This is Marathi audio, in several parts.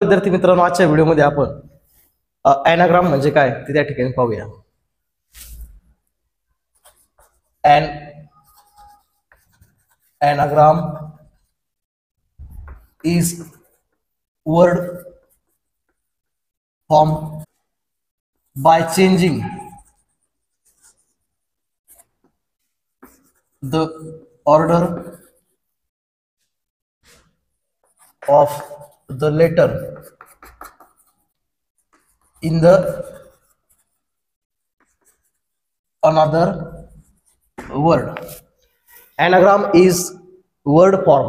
विद्यार्थी मित्रांनो, आजच्या व्हिडिओमध्ये आपण ॲनाग्राम म्हणजे काय ते त्या ठिकाणी पाहूया. Anagram is word form by changing the order of the letter in the another word. Anagram is word form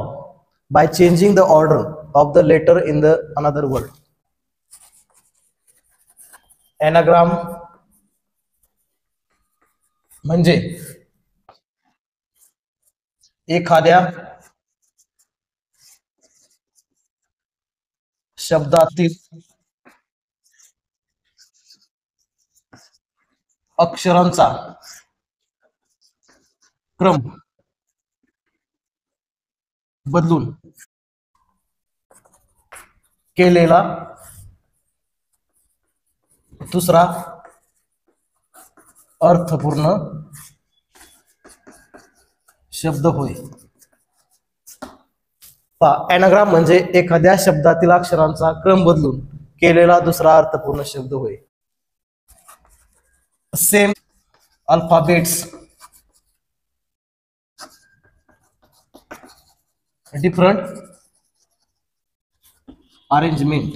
by changing the order of the letter in the another word. Anagram म्हणजे एखाद्या शब्दातील अक्षरांचा क्रम बदलून केलेला दुसरा अर्थपूर्ण शब्द होय. ॲनाग्राम म्हणजे एखाद्या शब्दातील अक्षरांचा क्रम बदलून केलेला दुसरा अर्थपूर्ण शब्द होय. Same alphabets different arrangement.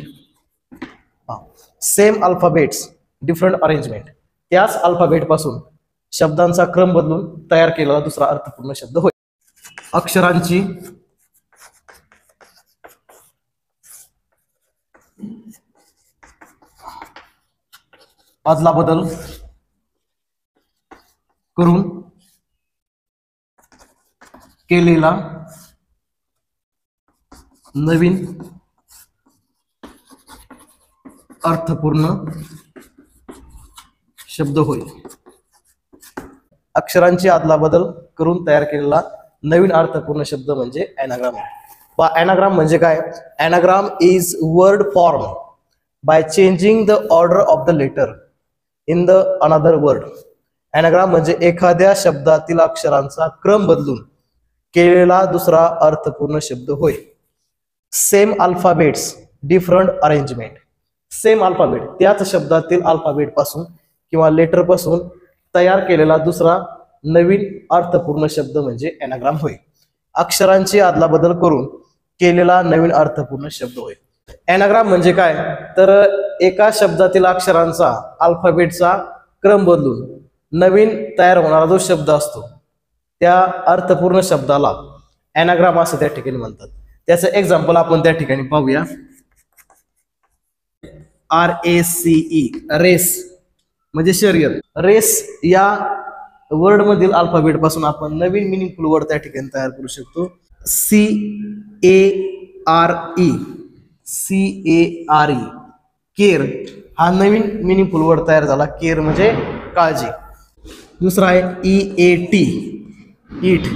Same alphabets different arrangement. त्याच अल्फाबेट पासून शब्दांचा क्रम बदलून तयार केलेला दुसरा अर्थपूर्ण शब्द होय. अक्षरांची अदला बदल करून केलेला नवीन अर्थपूर्ण शब्द होय. अक्षरांची अदला बदल करून तयार केलेला नवीन अर्थपूर्ण शब्द म्हणजे ॲनाग्राम. ॲनाग्राम म्हणजे काय? Anagram is word form by changing the order of the letter in the another word. Anagram म्हणजे एखाद्या शब्दातील अक्षरांचा क्रम बदलून केलेला दुसरा अर्थपूर्ण शब्द होय. Same alphabets different arrangement. Same alphabet त्याच शब्दातील अल्फाबेट पासून किंवा लेटर पासून तयार केलेला दुसरा नवीन अर्थपूर्ण शब्द म्हणजे ॲनाग्राम होय. अक्षरांची अदलाबदल करून केलेला नवीन अर्थपूर्ण शब्द होय. ॲनाग्राम म्हणजे काय? तर एका शब्दातील अक्षरांचा अल्फाबेटचा क्रम बदलून नवीन तयार होणारा जो शब्द असतो त्या अर्थपूर्ण शब्दाला ॲनाग्राम असं त्या ठिकाणी म्हणतात. त्याचं एक्झाम्पल आपण त्या ठिकाणी पाहूया. RACE रेस म्हणजे शर्यत. रेस या वर्ड मधील अल्फाबेट पासून आपण नवीन मिनिंगफुल वर्ड त्या ठिकाणी तयार करू शकतो. CARE केअर हा नवीन मिनिंगफुल वर्ड तयार झाला. केअर म्हणजे काळजी. दुसरा आहे EAT ईट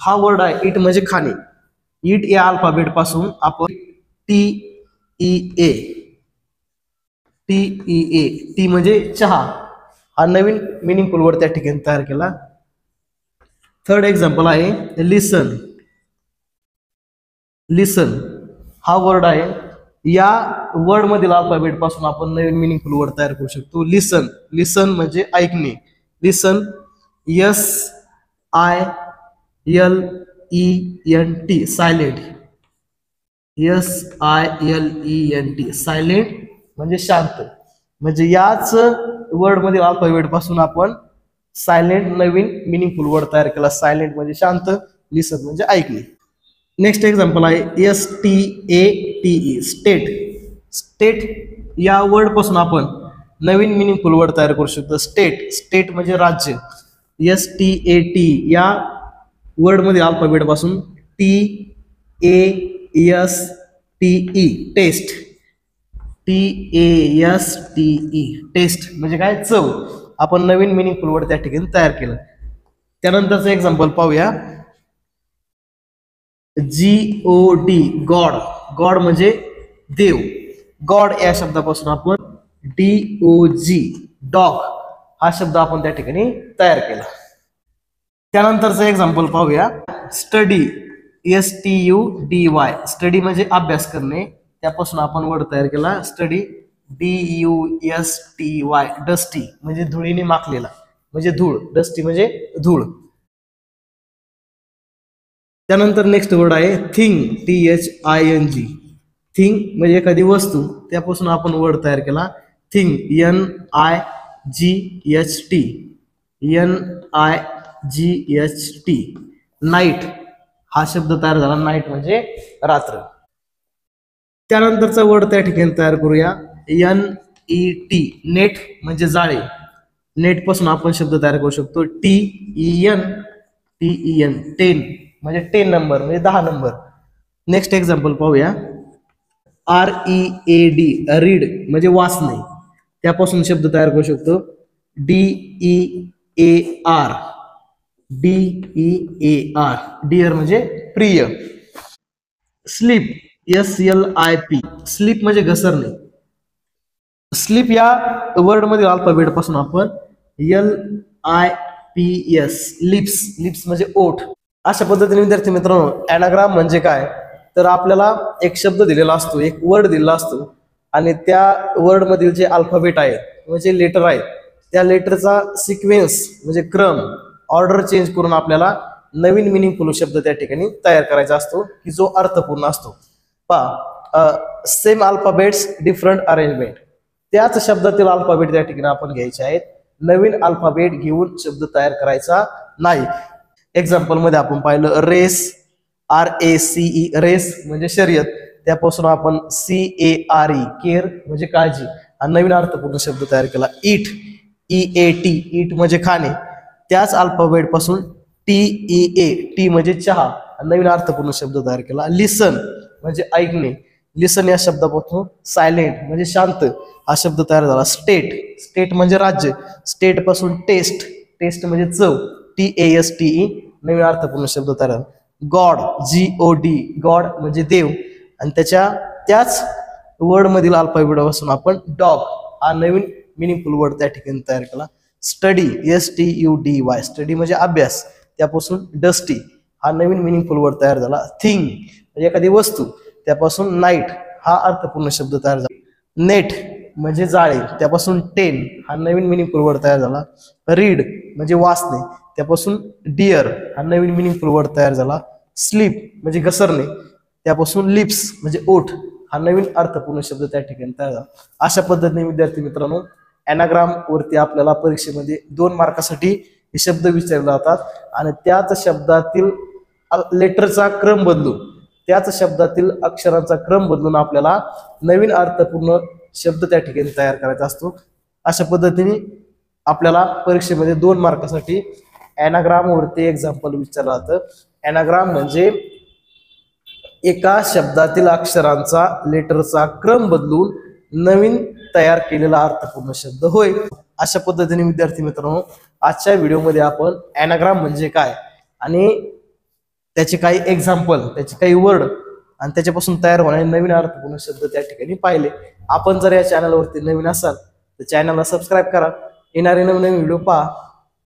हा वर्ड आहे. ईट म्हणजे खाणे. ईट या अल्फाबेट पासून आपण TEA टी म्हणजे चहा हा नवीन मिनिंगफुल वर्ड त्या ठिकाणी तयार केला. थर्ड एक्झाम्पल आहे लिसन. लिसन हा वर्ड आहे. या वर्ड मधील अल्फाबेट पासून आपण नवीन मिनिंगफुल वर्ड तयार करू शकतो. लिसन. लिसन म्हणजे ऐकणे. लिसन SILENT सायलेंट. SILENT सायलेंट म्हणजे शांत. म्हणजे याच वर्ड मधील अल्फाबेट पासून आपण सायलेंट नवीन मिनिंगफुल वर्ड तयार केला. सायलेंट म्हणजे शांत. लिसन म्हणजे ऐकणे. नेक्स्ट एक्झाम्पल आहे STATE स्टेट. स्टेट या वर्ड पासून आपण नवीन मिनिंगफुल वर्ड तयार करू शकतो. स्टेट. स्टेट म्हणजे राज्य. STAT या वर्ड मध्ये अल्फाबेट पासून TASTE टेस्ट. TASTE टेस्ट म्हणजे काय? चव. आपण नवीन मिनिंगफुल वर्ड त्या ठिकाणी तयार केलं. त्यानंतरचं एक्झाम्पल पाहूया. GOD God. गॉड म्हणजे देव. गॉड या शब्दापासून आपण DOG डॉग हा शब्द आपण त्या ठिकाणी तयार केला. त्यानंतरचं एक्झाम्पल पाहूया. स्टडी STUDY स्टडी म्हणजे अभ्यास करणे, त्यापासून आपण वर्ड तयार केला स्टडी DUSTY डस्टी म्हणजे धुळीने माखलेला म्हणजे धूळ, डस्टी म्हणजे धूळ. त्यानंतर नेक्स्ट वर्ड आहे थिंग THING. थिंग म्हणजे एखादी वस्तू, त्यापासून आपण वर्ड तयार केला थिंग NIGHT. नाईट हा शब्द तयार झाला. नाईट म्हणजे रात्र. त्यानंतरचा वर्ड त्या ठिकाणी तयार करूया NET. नेट म्हणजे जाळे. नेट पासून आपण शब्द तयार करू शकतो TEN 10 म्हणजे 10 नंबर म्हणजे 10 नंबर. नेक्स्ट एक्झाम्पल पाहूया. READ रीड म्हणजे वाचणे, त्यापासून शब्द तयार करू शकतो DEAR डिअर म्हणजे प्रिय. स्लीप SLIP स्लीप म्हणजे घसरणे. स्लीप या वर्ड मधील अल्फाबेट पासून आपण LIPS लिप्स. लिप्स म्हणजे ओठ. अशा पद्धतीने विद्यार्थी मित्रांनो एनाग्राम म्हणजे काय, तर आपल्याला एक शब्द दिलेला असतो, एक वर्ड दिलेला असतो आणि त्या वर्ड मधील जे अल्फाबेट आहेत म्हणजे लेटर आहेत त्या लेटरचा सिक्वेन्स म्हणजे क्रम, ऑर्डर चेंज करून आपल्याला नवीन मिनिंगफुल शब्द त्या ठिकाणी तयार करायचा असतो की जो अर्थपूर्ण असतो. पहा, सेम अल्फाबेट्स डिफरंट अरेंजमेंट. त्याच शब्दातील अल्फाबेट त्या ठिकाणी आपण घ्यायचे आहेत, नवीन अल्फाबेट घेऊन शब्द तयार करायचा नाही. एक्झाम्पल मध्ये आपण पाहिलं रेस RACE रेस म्हणजे शर्यत, त्यापासून आपण CARE केअर म्हणजे काळजी हा नवीन अर्थपूर्ण शब्द तयार केला. ईट EAT ईट म्हणजे खाणे, त्याच अल्फाबेट पासून TEA टी म्हणजे चहा हा नवीन अर्थपूर्ण शब्द तयार केला. लिसन म्हणजे ऐकणे, लिसन या शब्दापासून सायलेंट म्हणजे शांत हा शब्द तयार झाला. स्टेट स्टेट म्हणजे राज्य, स्टेट पासून टेस्ट टेस्ट म्हणजे चव TASTE नवीन अर्थपूर्ण शब्द तयार झाला. गॉड GOD गॉड म्हणजे देव आणि त्याच वर्ड मधील अल्फाबेट पासून आपण डॉग हा नवीन मिनिंगफुल वर्ड त्या ठिकाणी तयार केला. स्टडी STUDY स्टडी म्हणजे अभ्यास, त्यापासून डस्टी हा नवीन मिनिंगफुल वर्ड तयार झाला. थिंग म्हणजे एखादी वस्तू, त्यापासून नाईट हा अर्थपूर्ण शब्द तयार झाला. नेट म्हणजे जाळे, त्यापासून 10 हा नवीन मिनिंगफुल वर्ड तयार झाला. रीड म्हणजे वाचणे, त्यापासून डिअर हा नवीन मिनिंगफुल वर्ड तयार झाला. स्लीप म्हणजे घसरणे, त्यापासून लिप्स म्हणजे ओठ हा नवीन अर्थपूर्ण शब्द त्या ठिकाणी तयार झाला. अशा पद्धतीने विद्यार्थी मित्रांनो एनाग्राम वरती आपल्याला परीक्षेमध्ये 2 मार्कासाठी हे शब्द विचारले जातात आणि त्याच शब्दातील लेटरचा क्रम बदलून, त्याच शब्दातील अक्षरांचा क्रम बदलून आपल्याला नवीन अर्थपूर्ण शब्द त्या ठिकाणी तयार करायचा असतो. अशा पद्धतीने आपल्याला परीक्षेमध्ये 2 मार्कासाठी एनाग्राम वरती एक्झाम्पल विचारलं जातं. एनाग्राम म्हणजे एका शब्दातील अक्षरांचा लेटरचा क्रम बदलून नवीन तयार केलेला अर्थपूर्ण शब्द होय. अशा पद्धतीने विद्यार्थी मित्रांनो आजच्या व्हिडिओमध्ये आपण एनाग्राम म्हणजे काय आणि त्याचे काही एक्झाम्पल, त्याचे काही वर्ड आणि त्याच्यापासून तयार होणारे नवीन अर्थपूर्ण शब्द त्या ठिकाणी पाहिले. आपण जर या चॅनलवरती नवीन असाल तर चॅनलला सबस्क्राईब करा, येणारे नवीन व्हिडिओ पहा.